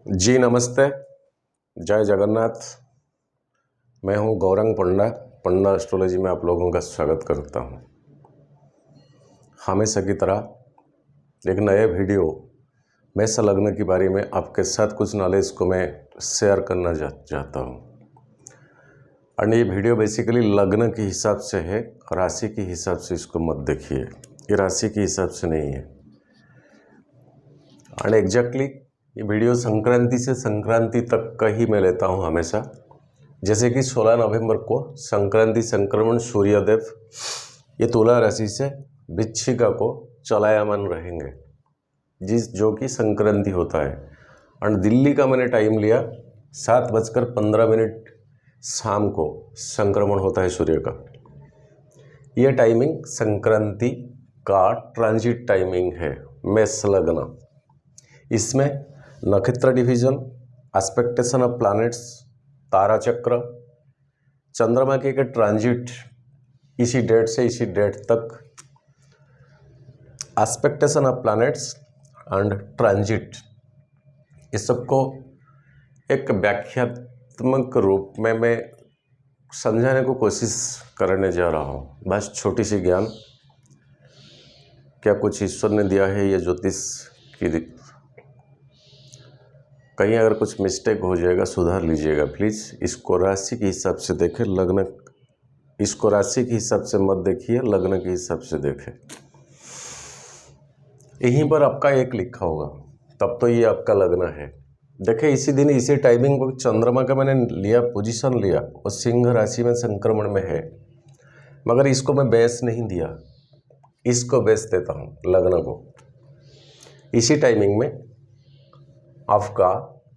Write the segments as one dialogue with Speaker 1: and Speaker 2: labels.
Speaker 1: जी नमस्ते, जय जगन्नाथ। मैं हूं गौरंग पंडा। पंडा एस्ट्रोलॉजी में आप लोगों का स्वागत करता हूं। हमेशा की तरह एक नए वीडियो मेष लग्न के बारे में आपके साथ कुछ नॉलेज को मैं शेयर करना चाहता हूं। और ये वीडियो बेसिकली लग्न के हिसाब से है, राशि के हिसाब से इसको मत देखिए, ये राशि के हिसाब से नहीं है। और एग्जैक्टली ये वीडियो संक्रांति से संक्रांति तक का ही मैं लेता हूँ हमेशा। जैसे कि 16 नवंबर को संक्रांति संक्रमण सूर्यदेव ये तुला राशि से वृश्चिका को चलायमान रहेंगे, जो कि संक्रांति होता है। और दिल्ली का मैंने टाइम लिया 7:15 शाम को संक्रमण होता है सूर्य का। यह टाइमिंग संक्रांति का ट्रांजिट टाइमिंग है मेष लग्न। इसमें नक्षत्र डिवीजन, एस्पेक्टेशन ऑफ प्लैनेट्स, तारा चक्र, चंद्रमा के ट्रांजिट इसी डेट से इसी डेट तक, expectation of planets and transit, इस सबको एक व्याख्यात्मक रूप में मैं समझाने को कोशिश करने जा रहा हूँ। बस छोटी सी ज्ञान, क्या कुछ ईश्वर ने दिया है ये ज्योतिष की, कहीं अगर कुछ मिस्टेक हो जाएगा सुधार लीजिएगा प्लीज़। इसको राशि के हिसाब से देखें, लग्न, इसको राशि के हिसाब से मत देखिए, लग्न के हिसाब से देखें। यहीं पर आपका एक लिखा होगा, तब तो ये आपका लग्न है। देखिए इसी दिन इसी टाइमिंग को चंद्रमा का मैंने लिया, पोजीशन लिया, और सिंह राशि में संक्रमण में है, मगर इसको मैं बेस नहीं दिया, इसको बेस देता हूँ लग्न को। इसी टाइमिंग में आपका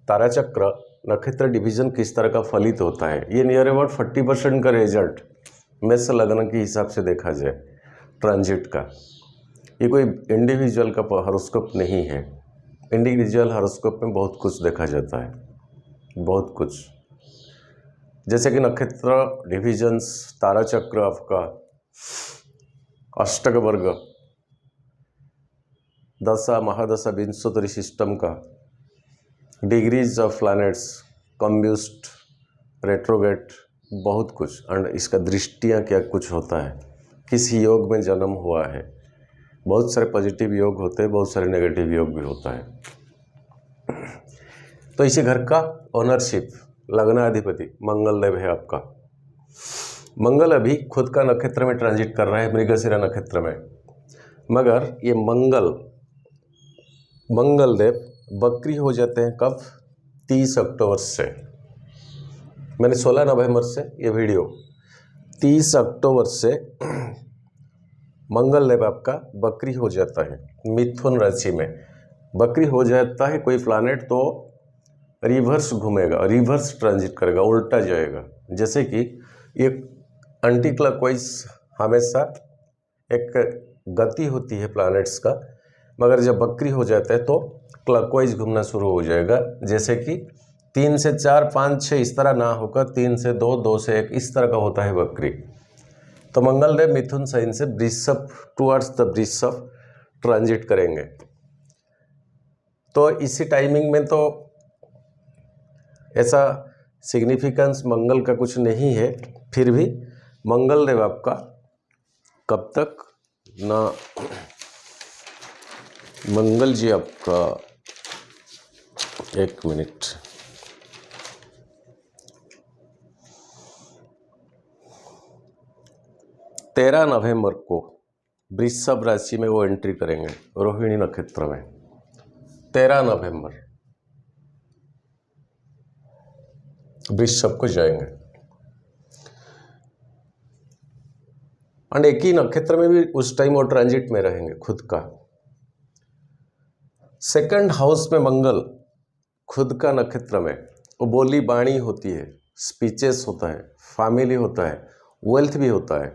Speaker 1: तारा चक्र नक्षत्र डिवीजन किस तरह का फलित होता है, ये नियर अबाउट 40% का रिजल्ट मेष लग्न के हिसाब से देखा जाए ट्रांजिट का। ये कोई इंडिविजुअल का हॉरोस्कोप नहीं है। इंडिविजुअल हॉरोस्कोप में बहुत कुछ देखा जाता है, बहुत कुछ, जैसे कि नक्षत्र डिविजन्स, तारा चक्र, आपका अष्टक वर्ग, दशा महादशा विंशोत्तरी सिस्टम का, डिग्रीज ऑफ प्लैनेट्स, कम्ब्यूस्ट, रेट्रोगेट, बहुत कुछ। एंड इसका दृष्टियाँ क्या कुछ होता है, किस योग में जन्म हुआ है। बहुत सारे पॉजिटिव योग होते हैं, बहुत सारे नेगेटिव योग भी होता है। तो इसी घर का ओनरशिप लग्नाधिपति मंगल देव है आपका। मंगल अभी खुद का नक्षत्र में ट्रांजिट कर रहा है, मृगशिरा नक्षत्र में, मगर ये मंगल देव बकरी हो जाते हैं कब? 30 अक्टूबर से। मैंने 16 नवंबर से ये वीडियो, 30 अक्टूबर से मंगल देव आपका बकरी हो जाता है, मिथुन राशि में बकरी हो जाता है कोई प्लैनेट, तो रिवर्स घूमेगा, रिवर्स ट्रांजिट करेगा, उल्टा जाएगा। जैसे कि एक एंटी क्लॉकवाइज हमेशा एक गति होती है प्लैनेट्स का, मगर जब बकरी हो जाता है तो क्लॉकवाइज घूमना शुरू हो जाएगा। जैसे कि 3 से 4, 5, 6 इस तरह ना होकर 3 से 2, 2 से 1 इस तरह का होता है बकरी। तो मंगल देव मिथुन साइन से वृषभ टुवर्ड्स द वृषभ ट्रांजिट करेंगे। तो इसी टाइमिंग में तो ऐसा सिग्निफिकेंस मंगल का कुछ नहीं है, फिर भी मंगल देव आपका कब तक ना, मंगल जी आपका, एक मिनट, तेरह नवंबर को वृषभ राशि में वो एंट्री करेंगे, रोहिणी नक्षत्र में। 13 नवंबर वृषभ को जाएंगे। और एक ही नक्षत्र में भी उस टाइम वो ट्रांजिट में रहेंगे खुद का। सेकंड हाउस में मंगल खुद का नक्षत्र में, वो बोली बाणी होती है, स्पीचेस होता है, फैमिली होता है, वेल्थ भी होता है।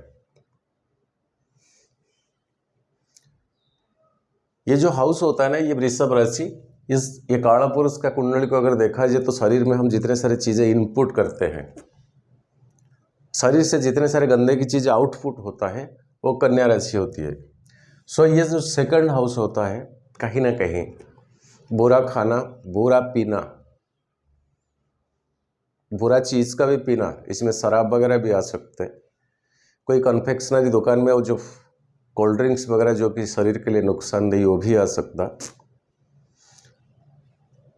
Speaker 1: ये जो हाउस होता है ना, ये वृषभ राशि, ये काला पुरुष का कुंडली को अगर देखा जाए तो शरीर में हम जितने सारे चीज़ें इनपुट करते हैं, शरीर से जितने सारे गंदे की चीज़ आउटपुट होता है, वो कन्या राशि होती है। सो ये जो सेकंड हाउस होता है, कहीं ना कहीं बुरा खाना, बुरा पीना, बुरा चीज़ का भी पीना, इसमें शराब वगैरह भी आ सकते हैं। कोई कन्फेक्शनरी दुकान में वो जो कोल्ड ड्रिंक्स वगैरह जो कि शरीर के लिए नुकसानदेही, वो भी आ सकता।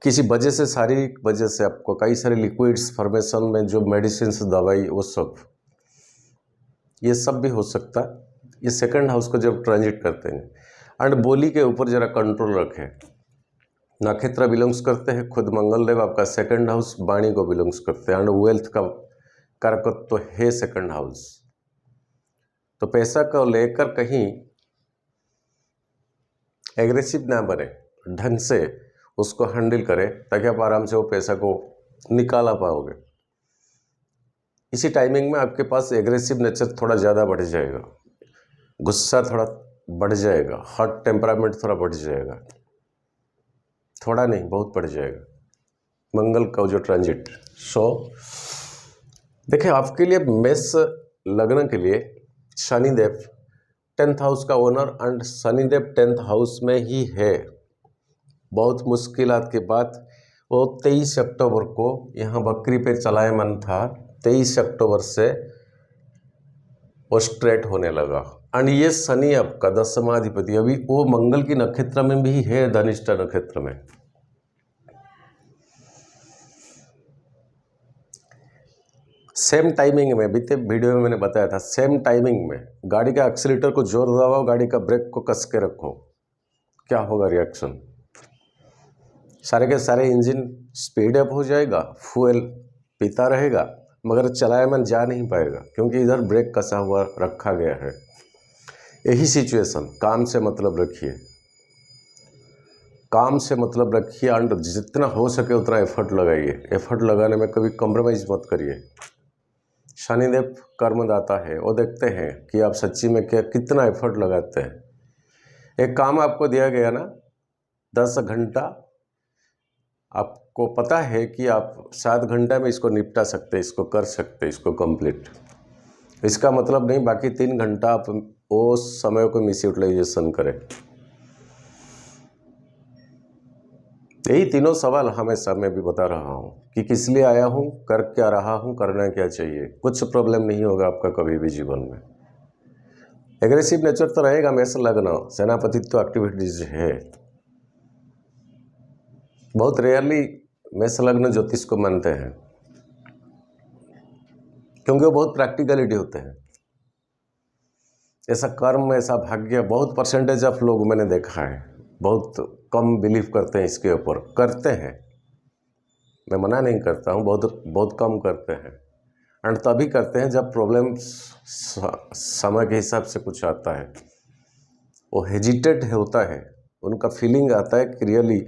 Speaker 1: किसी वजह से, शारीरिक वजह से आपको कई सारे लिक्विड्स फॉर्मेशन में जो मेडिसिन, दवाई, वो सब, ये सब भी हो सकता। ये सेकंड हाउस को जब ट्रांजिट करते हैं। एंड बोली के ऊपर जरा कंट्रोल रखें। नक्षत्र बिलोंग्स करते हैं, खुद मंगल देव आपका सेकंड हाउस वाणी को बिलोंग्स करते हैं। एंड वेल्थ का कारकत्व तो है सेकंड हाउस। तो पैसा को लेकर कहीं एग्रेसिव ना बने, ढंग से उसको हैंडल करें ताकि आप आराम से वो पैसा को निकाला पाओगे। इसी टाइमिंग में आपके पास एग्रेसिव नेचर थोड़ा ज़्यादा बढ़ जाएगा, गुस्सा थोड़ा बढ़ जाएगा, हॉट टेम्परामेंट थोड़ा बढ़ जाएगा, थोड़ा नहीं बहुत बढ़ जाएगा मंगल का जो ट्रांजिट। सो देखिए, आपके लिए मेष लग्न के लिए शनिदेव 10th हाउस का owner and Shanidev 10th house में ही है। बहुत मुश्किलात के बाद वो 23 अक्टूबर को यहाँ बकरी पे चलायमान था। 23 अक्टूबर से वो स्ट्रेट होने लगा। एंड ये शनि आपका दशमाधिपति अभी वो मंगल की नक्षत्र में भी है, धनिष्ठा नक्षत्र में। सेम टाइमिंग में, बीते वीडियो में मैंने बताया था, सेम टाइमिंग में गाड़ी का एक्सीलेटर को जोर दबाओ, गाड़ी का ब्रेक को कस के रखो, क्या होगा रिएक्शन? सारे के सारे इंजन स्पीड अप हो जाएगा, फ्यूल पीता रहेगा, मगर चलायमान जा नहीं पाएगा क्योंकि इधर ब्रेक कसा हुआ रखा गया है। यही सिचुएशन, काम से मतलब रखिए, काम से मतलब रखिए एंड जितना हो सके उतना एफर्ट लगाइए। एफर्ट लगाने में कभी कॉम्प्रोमाइज़ मत करिए। शनिदेव कर्मदाता है, वो देखते हैं कि आप सच्ची में क्या कितना एफर्ट लगाते हैं। एक काम आपको दिया गया ना, 10 घंटा, आपको पता है कि आप 7 घंटा में इसको निपटा सकते, इसको कर सकते, इसको कंप्लीट। इसका मतलब नहीं बाकी 3 घंटा आप वो समय को मिस यूटिलाइजेशन करें। यही तीनों सवाल हमेशा मैं भी बता रहा हूँ कि किस लिए आया हूँ, कर क्या रहा हूँ, करना क्या चाहिए। कुछ प्रॉब्लम नहीं होगा आपका कभी भी जीवन में। एग्रेसिव नेचर तो रहेगा, मेष लग्न सेनापतित्व एक्टिविटीज है। बहुत रेयरली मेष लग्न ज्योतिष को मानते हैं क्योंकि वो बहुत प्रैक्टिकलिटी होते हैं। ऐसा कर्म, ऐसा भाग्य बहुत परसेंटेज ऑफ लोग मैंने देखा है, बहुत कम बिलीव करते हैं इसके ऊपर। करते हैं, मैं मना नहीं करता हूँ, बहुत कम करते हैं। एंड तभी करते हैं जब प्रॉब्लम समय के हिसाब से कुछ आता है, वो हेजिटेट होता है, उनका फीलिंग आता है कि रियली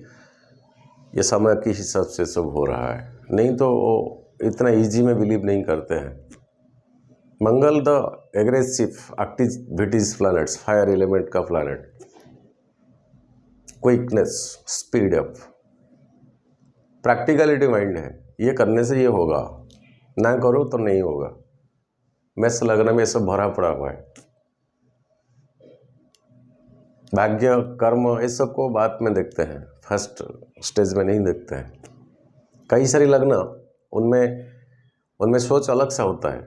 Speaker 1: ये समय के हिसाब से सब हो रहा है। नहीं तो वो इतना इजी में बिलीव नहीं करते हैं। Mangal the aggressive activities planets, fire element का planet, quickness, speed up, practicality mind है। ये करने से ये होगा, ना करो तो नहीं होगा। मेष लग्न में सब भरा पड़ा हुआ है। भाग्य, कर्म, ये सब को बाद में देखते हैं, फर्स्ट स्टेज में नहीं देखते हैं। कई सारी लग्न उनमें सोच अलग सा होता है,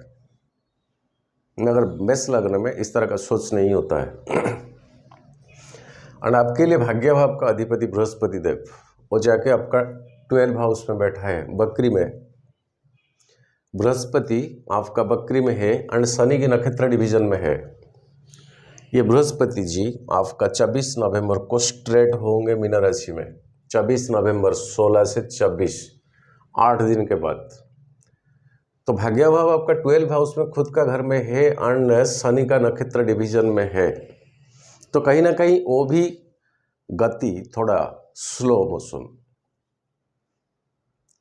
Speaker 1: मगर मेष लग्न में इस तरह का सोच नहीं होता है। और आपके लिए भाग्य भाव का अधिपति बृहस्पति देव, वो जाके आपका 12 हाउस में बैठा है, बकरी में। बृहस्पति आपका बकरी में है एंड शनि की नक्षत्र डिवीजन में है। ये बृहस्पति जी आपका 24 नवंबर को स्ट्रेट होंगे मीन राशि में। 24 नवंबर 16 से 24, 8 दिन के बाद। तो भाग्य भाव आपका 12 हाउस में खुद का घर में है एंड शनि का नक्षत्र डिवीजन में है। तो कहीं ना कहीं वो भी गति थोड़ा स्लो मोशन,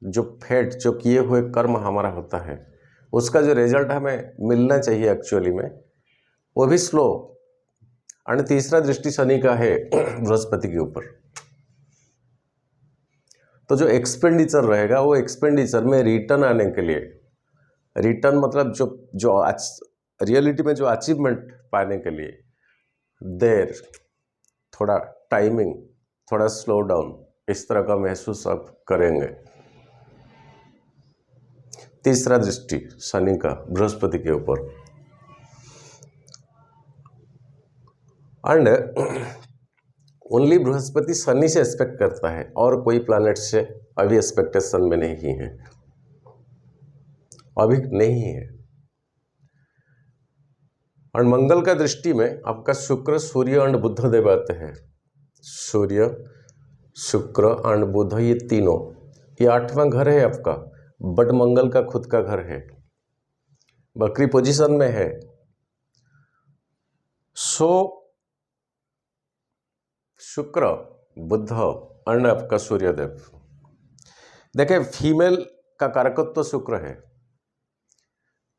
Speaker 1: जो फेट, जो किए हुए कर्म हमारा होता है, उसका जो रिजल्ट हमें मिलना चाहिए एक्चुअली में, वो भी स्लो। और तीसरा दृष्टि शनि का है बृहस्पति के ऊपर। तो जो एक्सपेंडिचर रहेगा, वो एक्सपेंडिचर में रिटर्न आने के लिए, रिटर्न मतलब जो रियलिटी में जो अचीवमेंट पाने के लिए देर, थोड़ा टाइमिंग, थोड़ा स्लो डाउन, इस तरह का महसूस आप करेंगे। तीसरा दृष्टि शनि का बृहस्पति के ऊपर, एंड ओनली बृहस्पति शनि से एक्सपेक्ट करता है और कोई प्लैनेट से अभी एक्सपेक्टेशन में नहीं है, अभी नहीं है। और मंगल का दृष्टि में आपका शुक्र, सूर्य एंड बुध देव आते हैं। सूर्य, शुक्र एंड बुध, ये तीनों, ये 8वां घर है आपका, बट मंगल का खुद का घर है, बकरी पोजीशन में है। सो शुक्र, बुध एंड आपका सूर्यदेव, देखिए फीमेल का कारकत्व तो शुक्र है।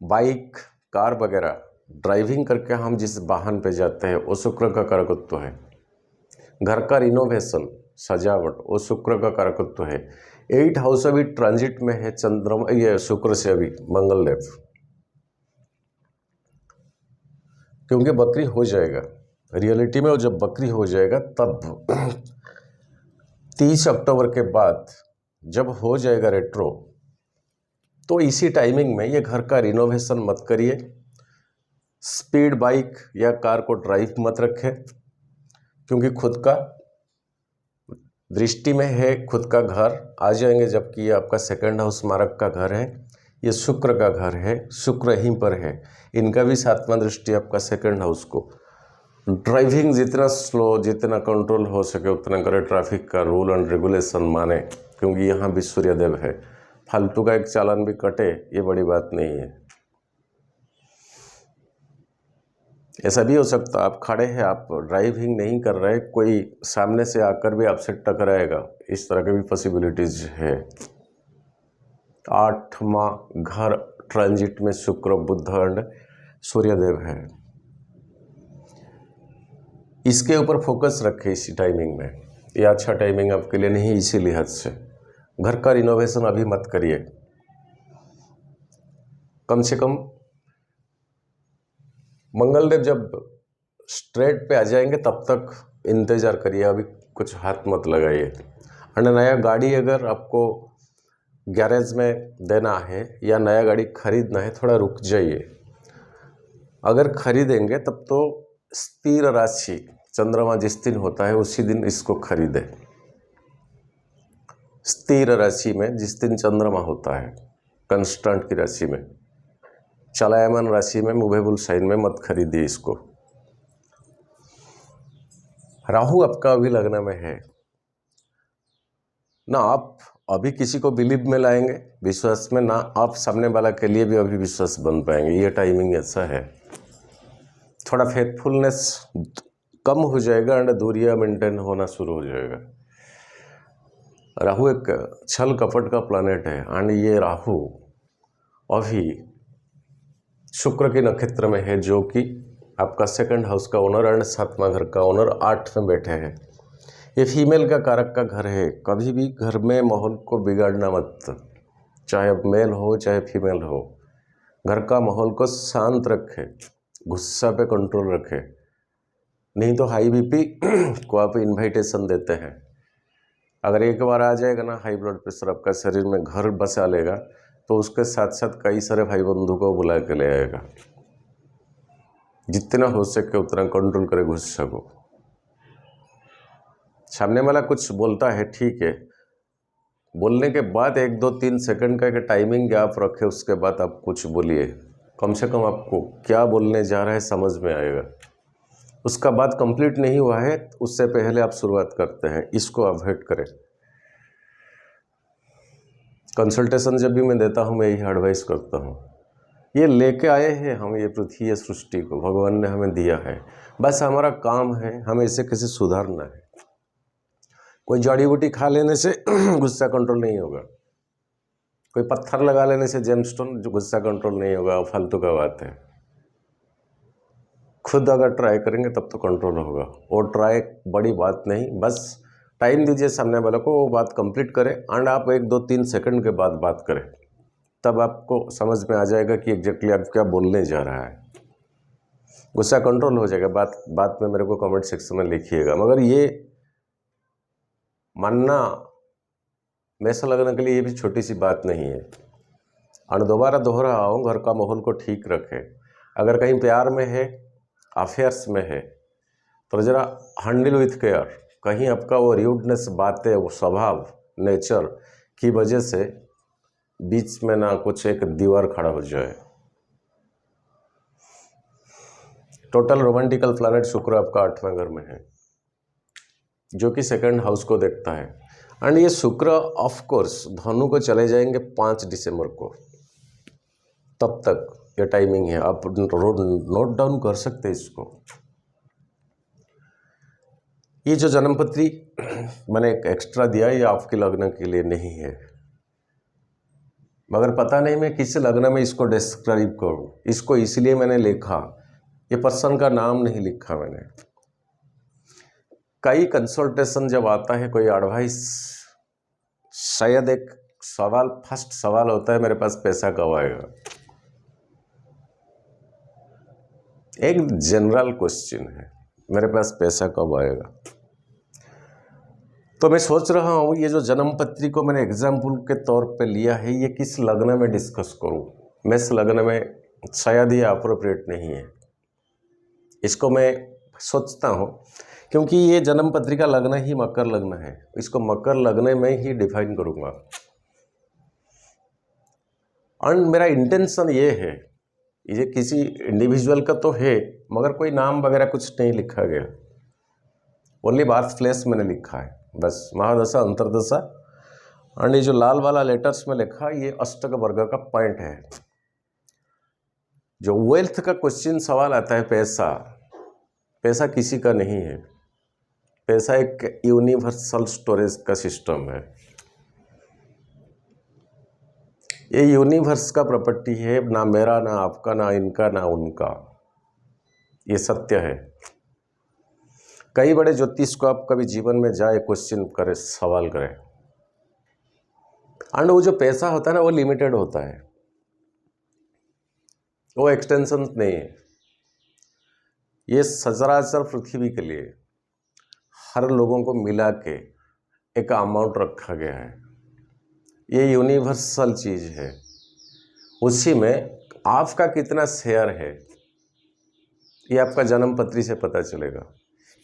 Speaker 1: बाइक, कार वगैरह ड्राइविंग करके हम जिस वाहन पे जाते हैं वो शुक्र का कारकत्व है। घर का रिनोवेशन, सजावट, वो शुक्र का कारकत्व है। 8 हाउस अभी ट्रांजिट में है चंद्रमा, ये शुक्र से अभी मंगल देव, क्योंकि बकरी हो जाएगा रियलिटी में। और जब बकरी हो जाएगा तब 30 अक्टूबर के बाद जब हो जाएगा रेट्रो, तो इसी टाइमिंग में ये घर का रिनोवेशन मत करिए, स्पीड बाइक या कार को ड्राइव मत रखें, क्योंकि खुद का दृष्टि में है, खुद का घर आ जाएंगे, जबकि ये आपका सेकंड हाउस मारक का घर है, ये शुक्र का घर है, शुक्र यहीं पर है, इनका भी 7वां दृष्टि आपका सेकंड हाउस को। ड्राइविंग जितना स्लो, जितना कंट्रोल हो सके उतना करें, ट्रैफिक का रूल एंड रेगुलेशन माने, क्योंकि यहाँ भी सूर्यदेव है। फालतू का एक चालान भी कटे ये बड़ी बात नहीं है। ऐसा भी हो सकता है आप खड़े हैं, आप ड्राइविंग नहीं कर रहे, कोई सामने से आकर भी आपसे टकराएगा, इस तरह की भी पॉसिबिलिटीज है। 8वां घर ट्रांजिट में शुक्र, बुध एंड सूर्यदेव है, इसके ऊपर फोकस रखें इसी टाइमिंग में। ये अच्छा टाइमिंग आपके लिए नहीं, इसी लिहाज से घर का रिनोवेशन अभी मत करिए, कम से कम मंगलदेव जब स्ट्रेट पे आ जाएंगे तब तक इंतज़ार करिए, अभी कुछ हाथ मत लगाइए। और नया गाड़ी अगर आपको गैरेज में देना है या नया गाड़ी खरीदना है, थोड़ा रुक जाइए। अगर खरीदेंगे तब तो स्थिर राशि, चंद्रमा जिस दिन होता है उसी दिन इसको खरीदे। स्थिर राशि में जिस दिन चंद्रमा होता है, कंस्टेंट की राशि में, चलायमान राशि में, मूवेबल साइन में मत खरीदिए इसको। राहु आपका अभी लग्न में है ना, आप अभी किसी को बिलीव में लाएंगे, विश्वास में, ना आप सामने वाला के लिए भी अभी विश्वास बन पाएंगे। ये टाइमिंग ऐसा है, थोड़ा फेथफुलनेस कम हो जाएगा एंड दूरियां मेंटेन होना शुरू हो जाएगा। राहु एक छल कपट का प्लैनेट है एंड ये राहु अभी शुक्र के नक्षत्र में है, जो कि आपका सेकंड हाउस का ओनर एंड 7वां घर का ओनर 8 में बैठे हैं। ये फीमेल का कारक का घर है। कभी भी घर में माहौल को बिगाड़ना मत, चाहे मेल हो चाहे फीमेल हो। घर का माहौल को शांत रखें, गुस्सा पे कंट्रोल रखें, नहीं तो हाई बीपी को आप इन्विटेशन देते हैं। अगर एक बार आ जाएगा ना हाई ब्लड प्रेशर आपका शरीर में घर बसा लेगा, तो उसके साथ साथ कई सारे भाई बंधु को बुला के ले आएगा। जितना हो सके उतना कंट्रोल करे गुस्सा को। सामने वाला कुछ बोलता है, ठीक है, बोलने के बाद 1 2 3 सेकंड का एक टाइमिंग गैप रखे, उसके बाद आप कुछ बोलिए। कम से कम आपको क्या बोलने जा रहे हैं समझ में आएगा। उसका बात कंप्लीट नहीं हुआ है उससे पहले आप शुरुआत करते हैं, इसको अवॉइड करें। कंसल्टेशन जब भी मैं देता हूँ मैं यही एडवाइस करता हूँ। ये लेके आए हैं हम, ये पृथ्वी, ये सृष्टि को भगवान ने हमें दिया है, बस हमारा काम है हमें इसे कैसे सुधारना है। कोई जड़ी बूटी खा लेने से गुस्सा कंट्रोल नहीं होगा, कोई पत्थर लगा लेने से जेमस्टोन जो गुस्सा कंट्रोल नहीं होगा, फालतू का बात है। खुद अगर ट्राई करेंगे तब तो कंट्रोल होगा। और ट्राई बड़ी बात नहीं, बस टाइम दीजिए सामने वाले को, वो बात कंप्लीट करें एंड आप 1 2 3 सेकंड के बाद बात करें, तब आपको समझ में आ जाएगा कि एग्जैक्टली आप क्या बोलने जा रहा है। गुस्सा कंट्रोल हो जाएगा। बात में मेरे को कमेंट सेक्शन में लिखिएगा। मगर ये मानना मैसा लगने के लिए ये भी छोटी सी बात नहीं है। और दोबारा दोहरा हूँ, घर का माहौल को ठीक रखें। अगर कहीं प्यार में है, अफेयर्स में है, तो ज़रा हैंडल विथ केयर। कहीं आपका वो र्यूडनेस, बातें, वो स्वभाव, नेचर की वजह से बीच में ना कुछ एक दीवार खड़ा हो जाए। टोटल रोमांटिकल प्लैनेट शुक्र आपका 8वें घर में है, जो कि सेकंड हाउस को देखता है। एंड ये शुक्र ऑफ कोर्स धनु को चले जाएंगे 5 दिसंबर को। तब तक ये टाइमिंग है, आप नोट डाउन कर सकते हैं इसको। ये जो जन्मपत्री मैंने एक एक्स्ट्रा दिया, ये आपके लग्न के लिए नहीं है, मगर पता नहीं मैं किस लग्न में इसको डिस्क्राइब करूं। इसको इसलिए मैंने लिखा, ये पर्सन का नाम नहीं लिखा मैंने। कई कंसल्टेशन जब आता है, कोई एडवाइस, शायद एक सवाल, फर्स्ट सवाल होता है मेरे पास पैसा कब आएगा। एक जनरल क्वेश्चन है, मेरे पास पैसा कब आएगा। तो मैं सोच रहा हूँ ये जो जन्मपत्री को मैंने एग्जाम्पल के तौर पे लिया है, ये किस लग्न में डिस्कस करूँ। मेष लग्न में शायद ये अप्रोप्रिएट नहीं है। इसको मैं सोचता हूँ क्योंकि ये जन्मपत्री का लग्न ही मकर लग्न है, इसको मकर लग्न में ही डिफाइन करूँगा। और मेरा इंटेंशन ये है, ये किसी इंडिविजुअल का तो है, मगर कोई नाम वगैरह कुछ नहीं लिखा गया, ओनली बर्थ प्लेस मैंने लिखा है बस, महादशा, अंतरदशा। और ये जो लाल वाला लेटर्स में लिखा, ये अष्टक वर्ग का पॉइंट है। जो वेल्थ का क्वेश्चन सवाल आता है, पैसा किसी का नहीं है। पैसा एक यूनिवर्सल स्टोरेज का सिस्टम है, ये यूनिवर्स का प्रॉपर्टी है, ना मेरा, ना आपका, ना इनका, ना उनका। ये सत्य है। कई बड़े ज्योतिष को आप कभी जीवन में जाए, क्वेश्चन करे, सवाल करें, एंड वो जो पैसा होता है ना, वो लिमिटेड होता है, वो एक्सटेंशन नहीं है। ये सचराचर पृथ्वी के लिए हर लोगों को मिला के एक अमाउंट रखा गया है, ये यूनिवर्सल चीज़ है। उसी में आपका कितना शेयर है, ये आपका जन्मपत्री से पता चलेगा।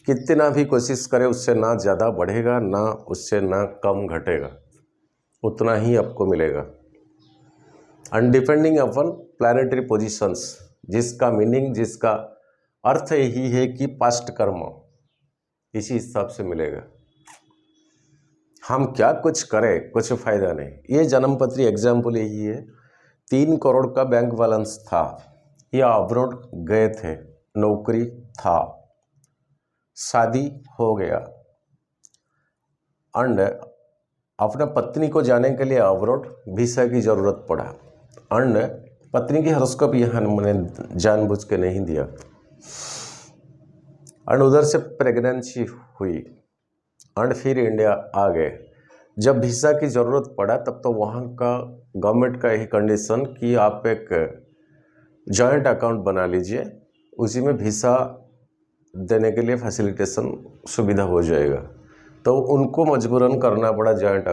Speaker 1: कितना भी कोशिश करें, उससे ना ज़्यादा बढ़ेगा, ना उससे ना कम घटेगा, उतना ही आपको मिलेगा। And depending upon planetary positions, जिसका मीनिंग, जिसका अर्थ यही है कि पास्ट कर्म, इसी हिसाब से मिलेगा। हम क्या कुछ करें, कुछ फायदा नहीं। ये जन्मपत्री एग्जाम्पल यही है। 3 करोड़ का बैंक बैलेंस था, ये अब्रॉड गए थे, नौकरी था, शादी हो गया, एंड अपना पत्नी को जाने के लिए अब्रॉड वीसा की ज़रूरत पड़ा, एंड पत्नी की हॉरोस्कोप यहाँ मैंने जानबूझ के नहीं दिया, एंड उधर से प्रेगनेंसी हुई, एंड फिर इंडिया आ गए। जब वीसा की ज़रूरत पड़ा, तब तो वहाँ का गवर्नमेंट का यही कंडीशन कि आप एक जॉइंट अकाउंट बना लीजिए, उसी में वीसा देने के लिए फैसिलिटेशन सुविधा हो जाएगा। तो उनको मजबूरन करना पड़ा जॉइंट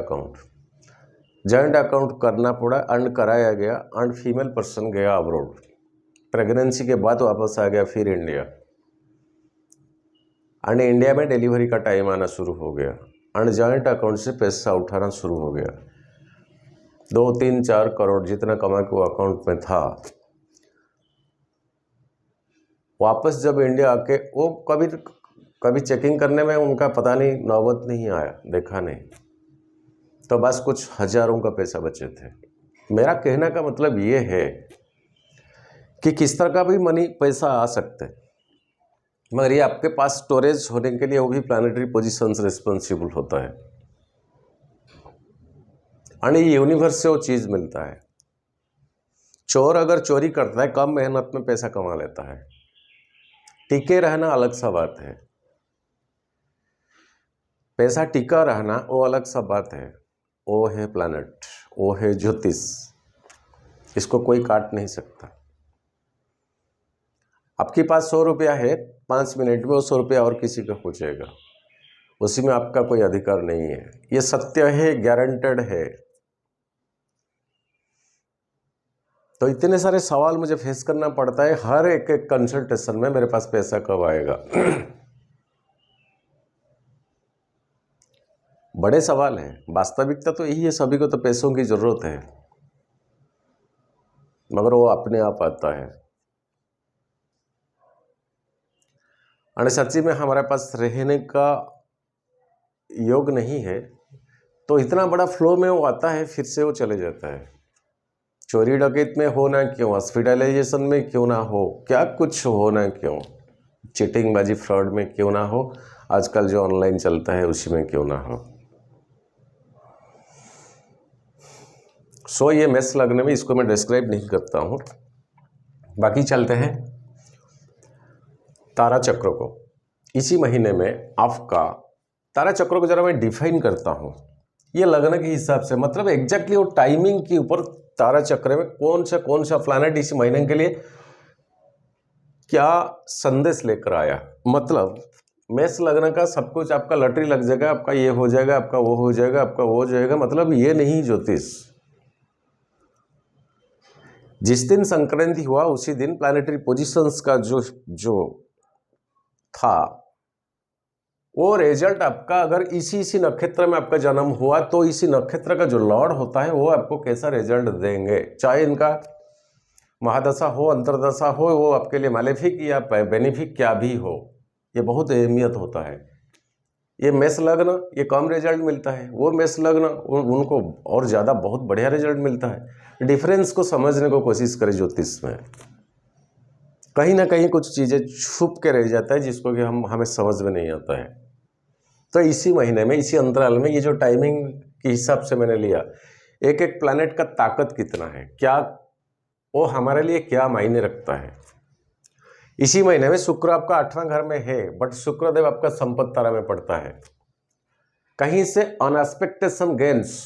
Speaker 1: अकाउंट करना पड़ा, एंड कराया गया, एंड फीमेल पर्सन गया अब्रॉड, प्रेगनेंसी के बाद वापस आ गया फिर इंडिया, एंड इंडिया में डिलीवरी का टाइम आना शुरू हो गया, एंड जॉइंट अकाउंट से पैसा उठाना शुरू हो गया। 2, 3, 4 करोड़ जितना कमा के वो अकाउंट में था, वापस जब इंडिया आके वो कभी चेकिंग करने में उनका पता नहीं, नौबत नहीं आया, देखा नहीं, तो बस कुछ हजारों का पैसा बचे थे। मेरा कहने का मतलब ये है कि किस तरह का भी मनी पैसा आ सकता है, मगर ये आपके पास स्टोरेज होने के लिए वो भी प्लैनेटरी पोजीशंस रिस्पॉन्सिबल होता है, और ये यूनिवर्स से वो चीज़ मिलता है। चोर अगर चोरी करता है, कम मेहनत में पैसा कमा लेता है, टिके रहना अलग सा बात है, पैसा टिका रहना वो अलग सा बात है। वो है प्लैनेट, वो है ज्योतिष, इसको कोई काट नहीं सकता। आपके पास 100 रुपया है, 5 मिनट में वो 100 रुपया और किसी का हो जाएगा, उसी में आपका कोई अधिकार नहीं है। ये सत्य है, गारंटेड है। तो इतने सारे सवाल मुझे फेस करना पड़ता है हर एक एक कंसल्टेशन में, मेरे पास पैसा कब आएगा। बड़े सवाल हैं। वास्तविकता तो यही है, सभी को तो पैसों की जरूरत है, मगर वो अपने आप आता है। और सच्ची में हमारे पास रहने का योग नहीं है, तो इतना बड़ा फ्लो में वो आता है, फिर से वो चले जाता है। चोरी डकैत में हो ना क्यों, हॉस्पिटलाइजेशन में क्यों ना हो, क्या कुछ हो ना क्यों, चीटिंग बाजी फ्रॉड में क्यों ना हो, आजकल जो ऑनलाइन चलता है उसी में क्यों ना हो। सो ये मेष लग्न में, इसको मैं डिस्क्राइब नहीं करता हूँ। बाकी चलते हैं तारा चक्र को। इसी महीने में आपका तारा चक्र को जरा मैं डिफाइन करता हूँ, ये लग्न के हिसाब से, मतलब एग्जैक्टली वो टाइमिंग के ऊपर तारा चक्र में कौन सा प्लैनेट इसी महीने के लिए क्या संदेश लेकर आया। मतलब मेष लग्न का सब कुछ आपका लटरी लग जाएगा, आपका ये हो जाएगा, आपका वो हो जाएगा, आपका वो हो जाएगा, मतलब ये नहीं ज्योतिष। जिस दिन संक्रांति हुआ उसी दिन प्लैनेटरी पोजीशंस का जो था वो रिजल्ट आपका, अगर इसी नक्षत्र में आपका जन्म हुआ तो इसी नक्षत्र का जो लॉर्ड होता है वो आपको कैसा रिजल्ट देंगे, चाहे इनका महादशा हो, अंतरदशा हो, वो आपके लिए मैलेफिक या बेनिफिक क्या भी हो, ये बहुत अहमियत होता है। ये मेष लग्न ये कम रिजल्ट मिलता है, वो मेष लग्न उनको और ज़्यादा बहुत बढ़िया रिजल्ट मिलता है। डिफरेंस को समझने को कोशिश करें ज्योतिष में, कहीं ना कहीं कुछ चीज़ें छुप के रह जाता है जिसको कि हमें समझ में नहीं आता है। तो इसी महीने में, इसी अंतराल में, ये जो टाइमिंग के हिसाब से मैंने लिया, एक एक प्लैनेट का ताकत कितना है, क्या वो हमारे लिए क्या मायने रखता है। इसी महीने में शुक्र आपका 8वां घर में है, बट शुक्रदेव आपका संपत्ति तारा में पड़ता है। कहीं से अनएक्सपेक्टेशन गेन्स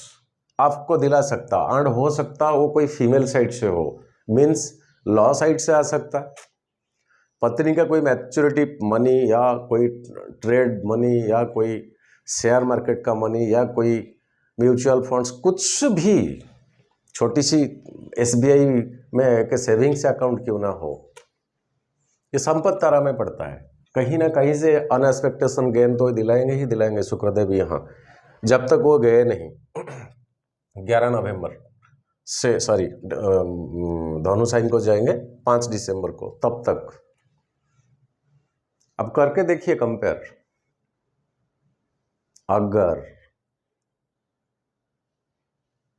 Speaker 1: आपको दिला सकता, अर्न हो सकता, वो कोई फीमेल साइड से हो, मीन्स लॉ साइड से आ सकता, पत्नी का कोई मैच्योरिटी मनी या कोई ट्रेड मनी या कोई शेयर मार्केट का मनी या कोई म्यूचुअल फंड्स, कुछ भी, छोटी सी SBI में एक सेविंग्स अकाउंट क्यों ना हो, ये संपत्ति तारा में पड़ता है। कहीं ना कहीं से अनएक्सपेक्टेशन गेन तो दिलाएंगे ही दिलाएंगे शुक्रदेव यहाँ, जब तक वो गए नहीं 11 नवंबर से, सॉरी धनु साइन को जाएंगे 5 दिसंबर को, तब तक। अब करके देखिए कंपेयर, अगर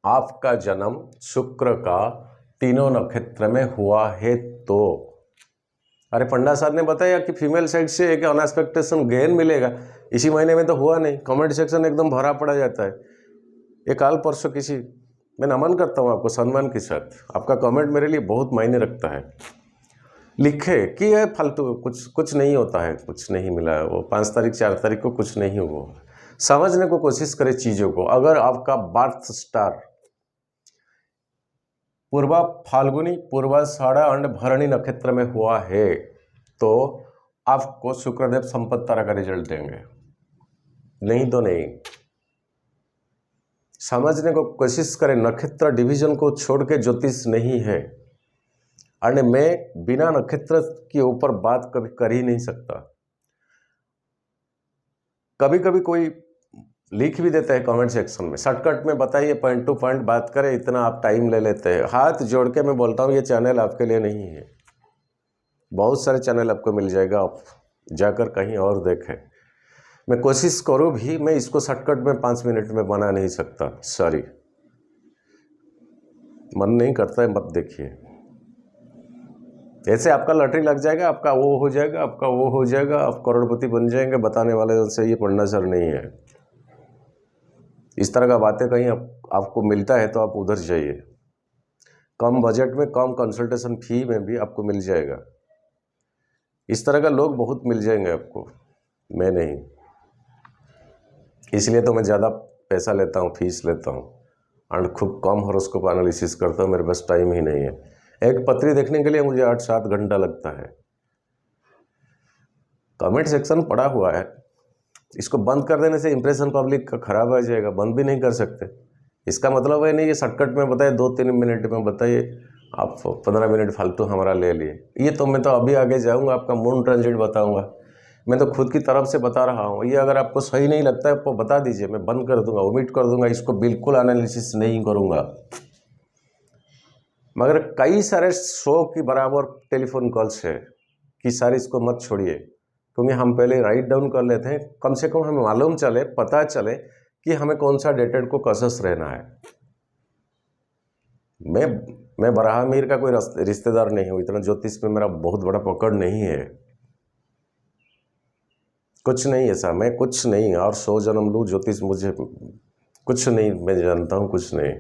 Speaker 1: आपका जन्म शुक्र का तीनों नक्षत्र में हुआ है तो, अरे पंडा साहब ने बताया कि फीमेल साइड से एक अनएक्सपेक्टेशन गेन मिलेगा, इसी महीने में तो हुआ नहीं। कमेंट सेक्शन एकदम भरा पड़ा जाता है। ये काल परसों किसी, मैं नमन करता हूँ आपको सम्मान के साथ, आपका कमेंट मेरे लिए बहुत मायने रखता है। लिखे कि ये फालतू कुछ नहीं होता है, कुछ नहीं मिला है, वो 5 तारीख 4 तारीख को कुछ नहीं हुआ। समझने को कोशिश करें चीज़ों को। अगर आपका birth star Purva Falguni, Purvashadha and भरणी नक्षत्र में हुआ है तो आपको शुक्रदेव संपत्ति तारा का रिजल्ट देंगे, नहीं तो नहीं। समझने को कोशिश करें, नक्षत्र डिवीजन को छोड़ के ज्योतिष नहीं है, और मैं बिना नक्षत्र के ऊपर बात कभी कर ही नहीं सकता। कभी कभी कोई लिख भी देता है कमेंट सेक्शन में, शॉर्टकट में बताइए, पॉइंट टू पॉइंट बात करें, इतना आप टाइम ले लेते हैं। हाथ जोड़ के मैं बोलता हूँ ये चैनल आपके लिए नहीं है। बहुत सारे चैनल आपको मिल जाएगा, आप जाकर कहीं और देखें। मैं कोशिश करूँ भी, मैं इसको शॉर्टकट में 5 मिनट में बना नहीं सकता, सॉरी, मन नहीं करता है, मत देखिए। ऐसे आपका लॉटरी लग जाएगा, आपका वो हो जाएगा, आपका वो हो जाएगा, आप करोड़पति बन जाएंगे, बताने वाले से ये पढ़ना सर नहीं है। इस तरह का बातें कहीं आपको मिलता है तो आप उधर जाइए, कम बजट में कम कंसल्टेशन फी में भी आपको मिल जाएगा। इस तरह का लोग बहुत मिल जाएंगे आपको, मैं नहीं। इसलिए तो मैं ज़्यादा पैसा लेता हूँ, फीस लेता हूँ, और खूब कम हॉरोस्कोप एनालिसिस करता हूँ, मेरे पास टाइम ही नहीं है। एक पत्री देखने के लिए मुझे 8-7 घंटा लगता है, कमेंट सेक्शन पड़ा हुआ है, इसको बंद कर देने से इंप्रेशन पब्लिक का खराब आ जाएगा, बंद भी नहीं कर सकते। इसका मतलब है नहीं ये शॉर्टकट में बताइए, 2-3 मिनट में बताइए, आप 15 मिनट फालतू हमारा ले लिए। ये तो मैं तो अभी आगे जाऊंगा, आपका मून ट्रांजिट बताऊंगा, मैं तो खुद की तरफ से बता रहा हूँ। ये अगर आपको सही नहीं लगता है तो बता दीजिए, मैं बंद कर दूंगा, ओमिट कर दूंगा, इसको बिल्कुल एनालिसिस नहीं करूंगा। मगर कई सारे शो की बराबर टेलीफोन कॉल्स है कि सर इसको मत छोड़िए, क्योंकि हम पहले राइट डाउन कर लेते हैं, कम से कम हमें मालूम चले, पता चले कि हमें कौन सा डेटेड को कसस रहना है। मैं बराह मीर का कोई रिश्तेदार नहीं हूँ, इतना ज्योतिष में मेरा बहुत बड़ा पकड़ नहीं है, कुछ नहीं ऐसा, मैं कुछ नहीं, और 100 जन्म लूँ ज्योतिष मुझे कुछ नहीं, मैं जानता हूँ कुछ नहीं।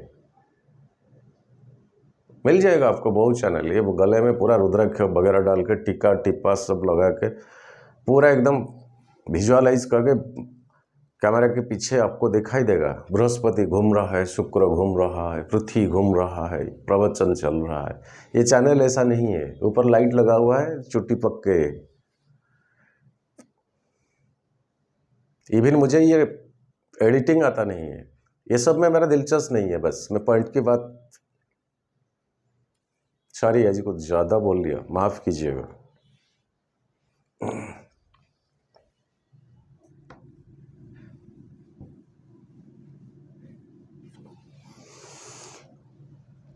Speaker 1: मिल जाएगा आपको बहुत चैनल, ये वो गले में पूरा रुद्राक्ष वगैरह डाल के टीका टिप्पा सब लगा के पूरा एकदम विजुअलाइज करके कैमरा के पीछे आपको दिखाई देगा। बृहस्पति घूम रहा है, शुक्र घूम रहा है, पृथ्वी घूम रहा है, प्रवचन चल रहा है। ये चैनल ऐसा नहीं है, ऊपर लाइट लगा हुआ है चुट्टी पक्के। इवन मुझे ये एडिटिंग आता नहीं है, ये सब में मेरा दिलचस्प नहीं है, बस मैं पॉइंट की बात। सॉरी है जी, कुछ ज़्यादा बोल लिया, माफ़ कीजिएगा।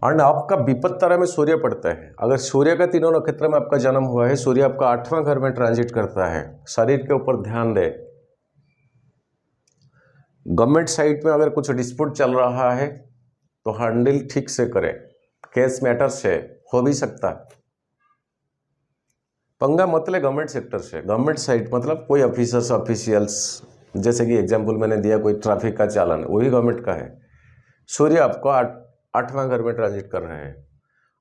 Speaker 1: और आपका विपत्त तारा में सूर्य पड़ता है। अगर सूर्य का तीनों नक्षत्र में आपका जन्म हुआ है, सूर्य आपका 8वां घर में ट्रांजिट करता है। शरीर के ऊपर ध्यान दे। गवर्नमेंट साइड में अगर कुछ डिस्प्यूट चल रहा है तो हैंडल ठीक से करें, केस मैटर्स है, हो भी सकता है। पंगा मतलब गवर्नमेंट सेक्टर से, गवर्नमेंट साइड मतलब कोई ऑफिसर्स ऑफिशियल्स, जैसे कि एग्जाम्पल मैंने दिया कोई ट्रैफिक का चालान, वही गवर्नमेंट का है। सूर्य आपको 8वां घर में ट्रांजिट कर रहे हैं,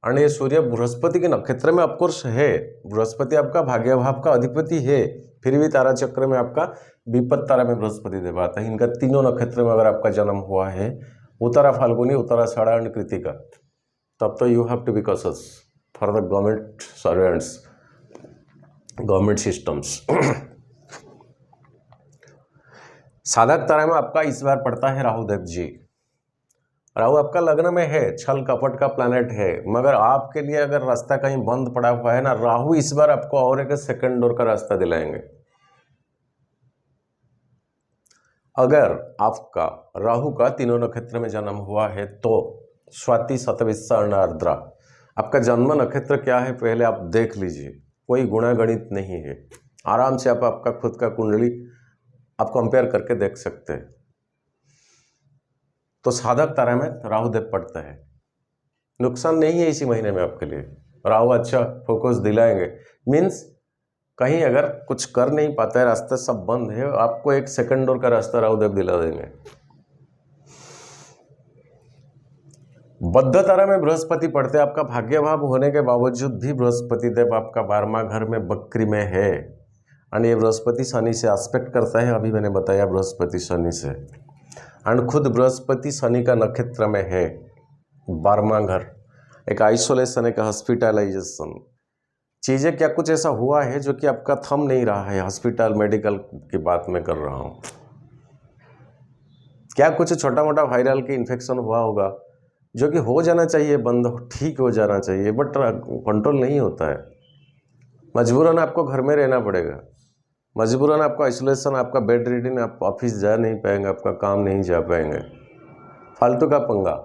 Speaker 1: और ये सूर्य बृहस्पति के नक्षत्र में ऑफकोर्स है। बृहस्पति आपका भाग्य भाव का अधिपति है, फिर भी तारा चक्र में आपका विपत्त तारा में बृहस्पति देव आता है। इनका तीनों नक्षत्र में अगर आपका जन्म हुआ है, उत्तरा फाल्गुनी, उत्तराषाढ़ा एंड कृतिका, तब तो you have to be cautious for the government servants, government systems. साधक तारा में आपका इस बार पड़ता है राहुदेव जी। राहु आपका लग्न में है, छल कपट का प्लैनेट है, मगर आपके लिए अगर रास्ता कहीं बंद पड़ा हुआ है ना, राहु इस बार आपको और एक सेकंड डोर का रास्ता दिलाएंगे। अगर आपका राहु का तीनों नक्षत्र में जन्म हुआ है तो स्वाति, शतभिषा और आर्द्रा, आपका जन्म नक्षत्र क्या है पहले आप देख लीजिए, कोई गुणा गणित नहीं है, आराम से आप आपका खुद का कुंडली आप कंपेयर करके देख सकते हैं। तो साधक तारा में राहुदेव पड़ता है, नुकसान नहीं है इसी महीने में आपके लिए। राहु अच्छा फोकस दिलाएंगे, मीन्स कहीं अगर कुछ कर नहीं पाता है, रास्ता सब बंद है, आपको एक सेकंड डोर का रास्ता राहुदेव दिला देंगे। बद्ध तारा में बृहस्पति पड़ते, आपका भाग्य भाव होने के बावजूद भी बृहस्पति देव आपका 12वां घर में बकरी में है, और ये बृहस्पति शनि से एस्पेक्ट करता है, अभी मैंने बताया बृहस्पति शनि से, और खुद बृहस्पति शनि का नक्षत्र में है 12वां घर, एक आइसोलेशन, एक हॉस्पिटलाइजेशन। चीज़ें क्या कुछ ऐसा हुआ है जो कि आपका थम नहीं रहा है, हॉस्पिटल मेडिकल की बात मैं कर रहा हूँ। क्या कुछ छोटा मोटा वायरल की इन्फेक्शन हुआ होगा जो कि हो जाना चाहिए, बंद ठीक हो जाना चाहिए, बट कंट्रोल नहीं होता है। मजबूरन आपको घर में रहना पड़ेगा, मजबूरन आपका आइसोलेशन, आपका बेड रीडिंग, आप ऑफिस जा नहीं पाएंगे, आपका काम नहीं जा पाएंगे, फालतू का पंगा।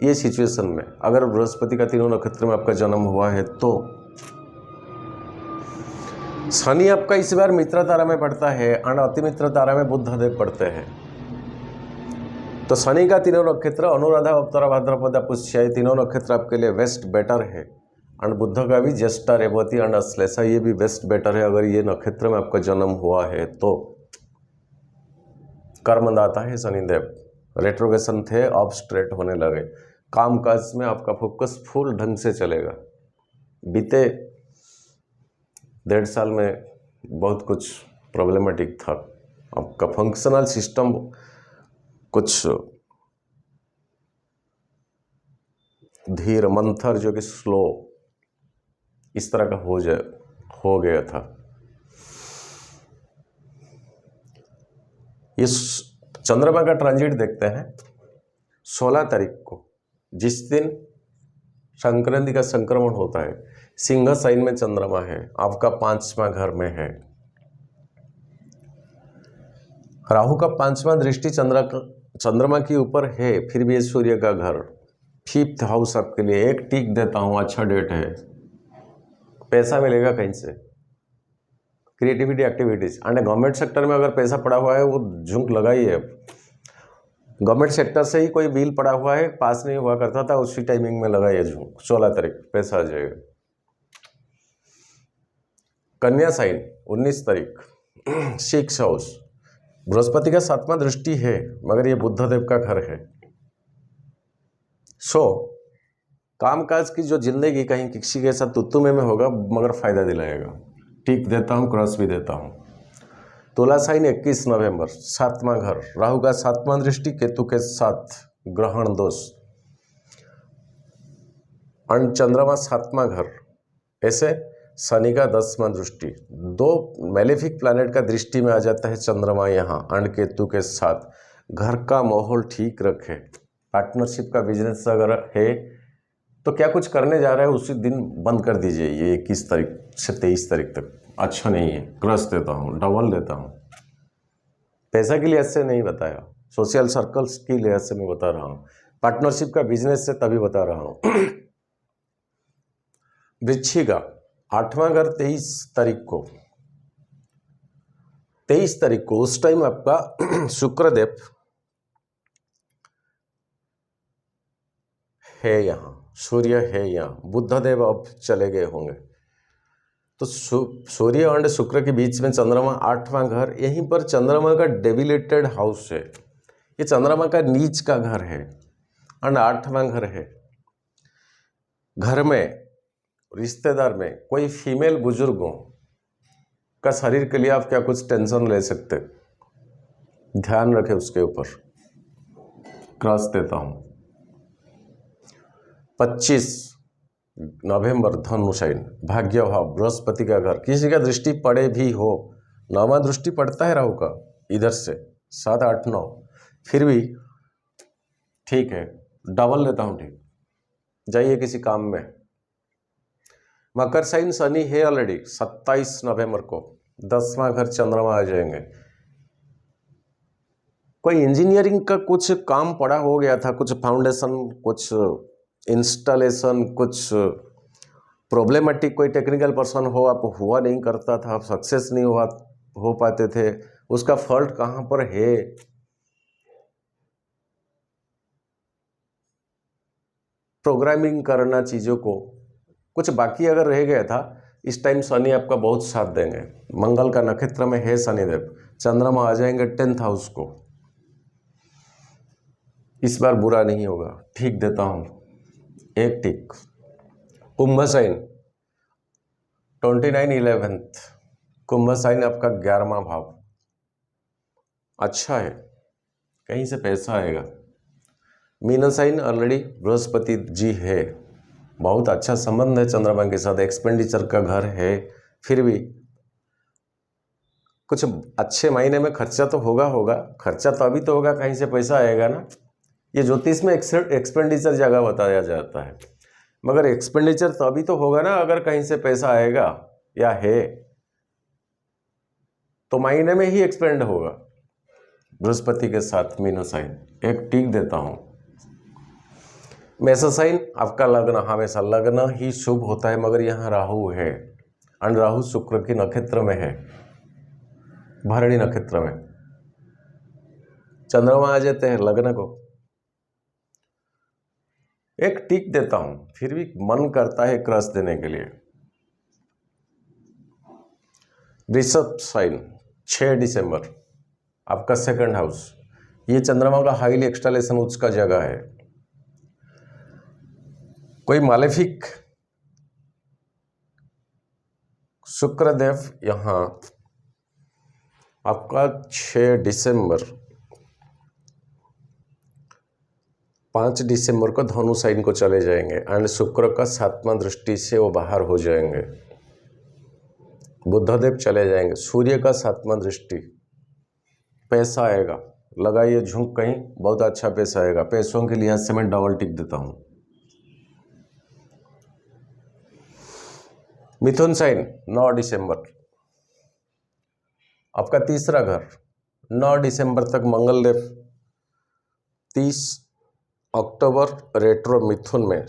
Speaker 1: ये सिचुएशन में अगर बृहस्पति का तीनों नक्षत्र में आपका जन्म हुआ है तो शनि आपका इस बार मित्र तारा में पड़ता है, और अति मित्र तारा में बुधदेव पड़ते हैं। तो शनि का तीनों नक्षत्र अनुराधा, उत्तरा भाद्रपद, पुष्य, तीनों नक्षत्र आपके लिए वेस्ट बेटर है, और बुध का भी ज्येष्ठा, रेवती और अश्लेषा, ये भी वेस्ट बेटर है अगर ये नक्षत्र में आपका जन्म हुआ है तो। कर्मदाता है शनिदेव, रेट्रोगेशन थे, अब स्ट्रेट होने लगे, काम काज में आपका फोकस फुल ढंग से चलेगा। बीते 1.5 साल में बहुत कुछ प्रॉब्लमेटिक था, आपका फंक्शनल सिस्टम कुछ धीर मंथर, जो कि स्लो, इस तरह का हो गया था। इस चंद्रमा का ट्रांजिट देखते हैं 16 तारीख को, जिस दिन संक्रांति का संक्रमण होता है। सिंह साइन में चंद्रमा है, आपका 5वां घर में है। राहु का 5वां दृष्टि चंद्रमा के ऊपर है, फिर भी ये सूर्य का घर 5th हाउस आपके लिए। एक टिक देता हूँ, अच्छा डेट है, पैसा मिलेगा कहीं से, creativity activities. And government sector में अगर पैसा पड़ा हुआ है वो झुंक लगाई है। गवर्नमेंट सेक्टर से ही कोई बिल पड़ा हुआ है, पास नहीं हुआ करता था, उसी टाइमिंग में लगाई है झुंक। 16 तारीख पैसा आ जाएगा। कन्या साइन 19 तारीख 6th हाउस, बृहस्पति का 7वां दृष्टि है, मगर ये बुद्धदेव का घर है। सो कामकाज की जो जिंदगी कहीं किसी के साथ तुत्तु में होगा, मगर फायदा दिलाएगा। टिक देता हूँ, क्रॉस भी देता हूँ। तुला साइन 21 नवंबर 7वां घर, राहु का 7वां दृष्टि केतु के साथ, ग्रहण दोष। और चंद्रमा 7वां घर, ऐसे शनि का 10वां दृष्टि। 2 मैलेफिक प्लैनेट का दृष्टि में आ जाता है चंद्रमा यहाँ अंड केतु के साथ। घर का माहौल ठीक रखे। पार्टनरशिप का बिजनेस अगर है तो क्या कुछ करने जा रहा है उसी दिन बंद कर दीजिए। ये 21 तारीख से 23 तारीख तक अच्छा नहीं है। क्रॉस देता हूँ, डबल देता हूँ। पैसा के लिहाज से नहीं बताया, सोशल सर्कल्स की लिहाज से मैं बता रहा हूँ। पार्टनरशिप का बिजनेस से तभी बता रहा हूँ। वृश्चिका 8वां घर 23 तारीख को उस टाइम आपका शुक्रदेव है यहाँ, सूर्य है यहाँ, बुद्धदेव अब चले गए होंगे। तो सूर्य और शुक्र के बीच में चंद्रमा 8वां घर, यहीं पर चंद्रमा का डेबिलेटेड हाउस है। ये चंद्रमा का नीच का घर है और 8वां घर है। घर में रिश्तेदार में कोई फीमेल बुजुर्गों का शरीर के लिए आप क्या कुछ टेंशन ले सकते, ध्यान रखें उसके ऊपर। क्रॉस देता हूं। 25 नवंबर धनु साइन, भाग्य भाव, बृहस्पति का घर। किसी का दृष्टि पड़े भी हो, 9वां दृष्टि पड़ता है राहु का इधर से 7, 8, 9, फिर भी ठीक है, डबल लेता हूं। ठीक, जाइए किसी काम में। मकर साइन शनि है ऑलरेडी 27 नवंबर को, 10वां घर चंद्रमा आ जाएंगे। कोई इंजीनियरिंग का कुछ काम पड़ा हो गया था, कुछ फाउंडेशन, कुछ इंस्टॉलेशन, कुछ प्रॉब्लमेटिक, कोई टेक्निकल पर्सन हो, आप हुआ नहीं करता था, आप सक्सेस नहीं हो पाते थे, उसका फॉल्ट कहाँ पर है। प्रोग्रामिंग करना चीज़ों को, कुछ बाकी अगर रह गया था, इस टाइम शनि आपका बहुत साथ देंगे। मंगल का नक्षत्र में है शनिदेव, चंद्रमा आ जाएंगे 10th हाउस को। इस बार बुरा नहीं होगा, ठीक देता हूं, एक टिक। कुंभ साइन 29/11, कुंभ साइन आपका 11वां भाव, अच्छा है, कहीं से पैसा आएगा। Mean sine already Brihaspati ji है, बहुत अच्छा संबंध है चंद्रमा के साथ, एक्सपेंडिचर का घर है, फिर भी कुछ अच्छे महीने में खर्चा तो होगा। खर्चा तो अभी तो होगा, कहीं से पैसा आएगा ना। ये ज्योतिष में एक्सपेंडिचर जगह बताया जाता है, मगर एक्सपेंडिचर तो अभी तो होगा ना। अगर कहीं से पैसा आएगा या है तो महीने में ही एक्सपेंड होगा बृहस्पति के साथ। मीन साइन एक टिक देता हूं। मेष साइन आपका लग्न, हमेशा लग्न ही शुभ होता है, मगर यहाँ राहु है और राहु शुक्र के नक्षत्र में है, भरणी नक्षत्र में। चंद्रमा आ जाते हैं लग्न को, एक टिक देता हूं, फिर भी मन करता है क्रॉस देने के लिए। वृषभ साइन 6 दिसंबर आपका 2nd हाउस, ये चंद्रमा का हाईली एक्सटालेशन उच्च का जगह है। कोई मालेफिक शुक्रदेव यहाँ आपका 6 दिसंबर 5 दिसंबर को धनु साइन को चले जाएंगे एंड शुक्र का 7वां दृष्टि से वो बाहर हो जाएंगे। बुद्धदेव चले जाएंगे, सूर्य का 7वां दृष्टि, पैसा आएगा, लगाइए झुंक कहीं, बहुत अच्छा पैसा आएगा। पैसों के लिहाज से मैं डबल टिक देता हूँ। मिथुन साइन 9 दिसंबर, आपका तीसरा घर 9 दिसंबर तक मंगल देव 30 अक्टूबर रेट्रो मिथुन में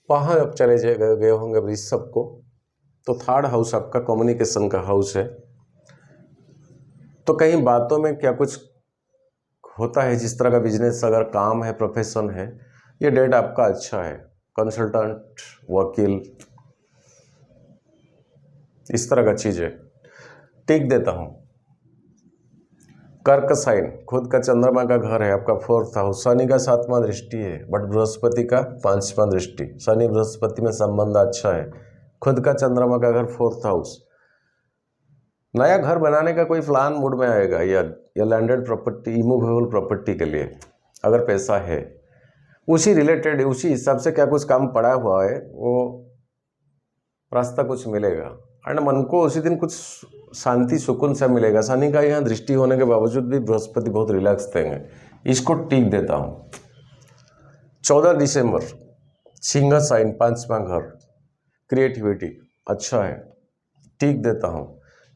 Speaker 1: वहाँ अब चले गए होंगे वृषभ को, तो थर्ड हाउस आपका कम्युनिकेशन का हाउस है। तो कहीं बातों में क्या कुछ होता है, जिस तरह का बिजनेस अगर काम है, प्रोफेशन है, ये डेट आपका अच्छा है। कंसल्टेंट, वकील, इस तरह का चीज़ है, टिक देता हूँ। कर्क साइन, खुद का चंद्रमा का घर है आपका 4th हाउस, शनि का 7वां दृष्टि है, बट बृहस्पति का 5वां दृष्टि, शनि बृहस्पति में संबंध अच्छा है। खुद का चंद्रमा का घर 4th हाउस, नया घर बनाने का कोई प्लान मूड में आएगा, या लैंडेड प्रॉपर्टी, इमूवेबल प्रॉपर्टी के लिए अगर पैसा है, उसी रिलेटेड, उसी हिसाब से क्या कुछ काम पड़ा हुआ है, वो रास्ता कुछ मिलेगा। एंड मन को उसी दिन कुछ शांति सुकून सा मिलेगा। शनि का यहाँ दृष्टि होने के बावजूद भी बृहस्पति बहुत रिलैक्स देंगे, इसको टिक देता हूँ। 14 दिसंबर सिंह साइन 5वां घर, क्रिएटिविटी अच्छा है, टिक देता हूँ।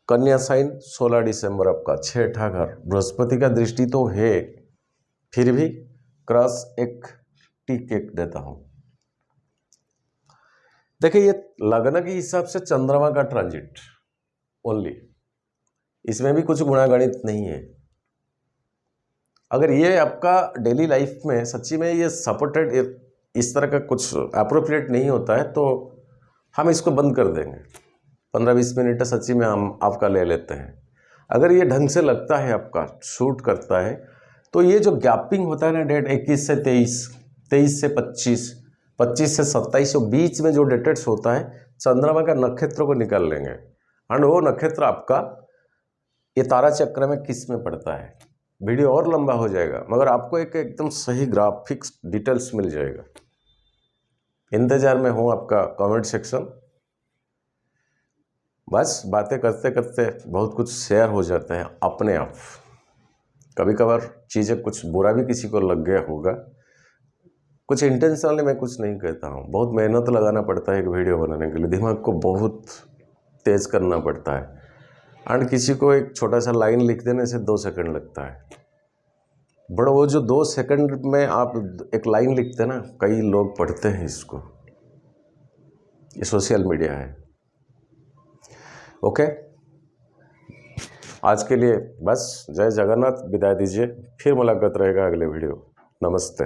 Speaker 1: कन्या साइन 16 दिसंबर आपका 6ठा घर, बृहस्पति का दृष्टि तो है, फिर भी क्रॉस एक टिक एक देता हूँ। देखिए ये लग्न के हिसाब से चंद्रमा का ट्रांजिट ओनली, इसमें भी कुछ गुणागणित नहीं है। अगर ये आपका डेली लाइफ में सच्ची में ये सपोर्टेड, इस तरह का कुछ अप्रोप्रिएट नहीं होता है, तो हम इसको बंद कर देंगे। 15-20 मिनट सच्ची में हम आपका ले लेते हैं। अगर ये ढंग से लगता है, आपका शूट करता है, तो ये जो गैपिंग होता है ना, डेट 21 से 23, 23 से 25, 25 से 27, बीच में जो डेटेट्स होता है, चंद्रमा का नक्षत्र को निकाल लेंगे। एंड वो नक्षत्र आपका ये तारा चक्र में किस में पड़ता है। वीडियो और लंबा हो जाएगा, मगर आपको एक एकदम सही ग्राफिक्स डिटेल्स मिल जाएगा। इंतजार में हूँ आपका कमेंट सेक्शन। बस बातें करते करते बहुत कुछ शेयर हो जाता है अपने आप। कभी कभार चीज़ें कुछ बुरा भी किसी को लग गया होगा, कुछ इंटेंशनली मैं कुछ नहीं कहता हूँ। बहुत मेहनत लगाना पड़ता है एक वीडियो बनाने के लिए, दिमाग को बहुत तेज करना पड़ता है। एंड किसी को एक छोटा सा लाइन लिख देने से 2 सेकंड लगता है, बड़ा वो जो 2 सेकंड में आप एक लाइन लिखते हैं ना, कई लोग पढ़ते हैं इसको। ये सोशल मीडिया है। ओके, आज के लिए बस, जय जगन्नाथ, विदाई दीजिए। फिर मुलाकात रहेगा अगले वीडियो। नमस्ते।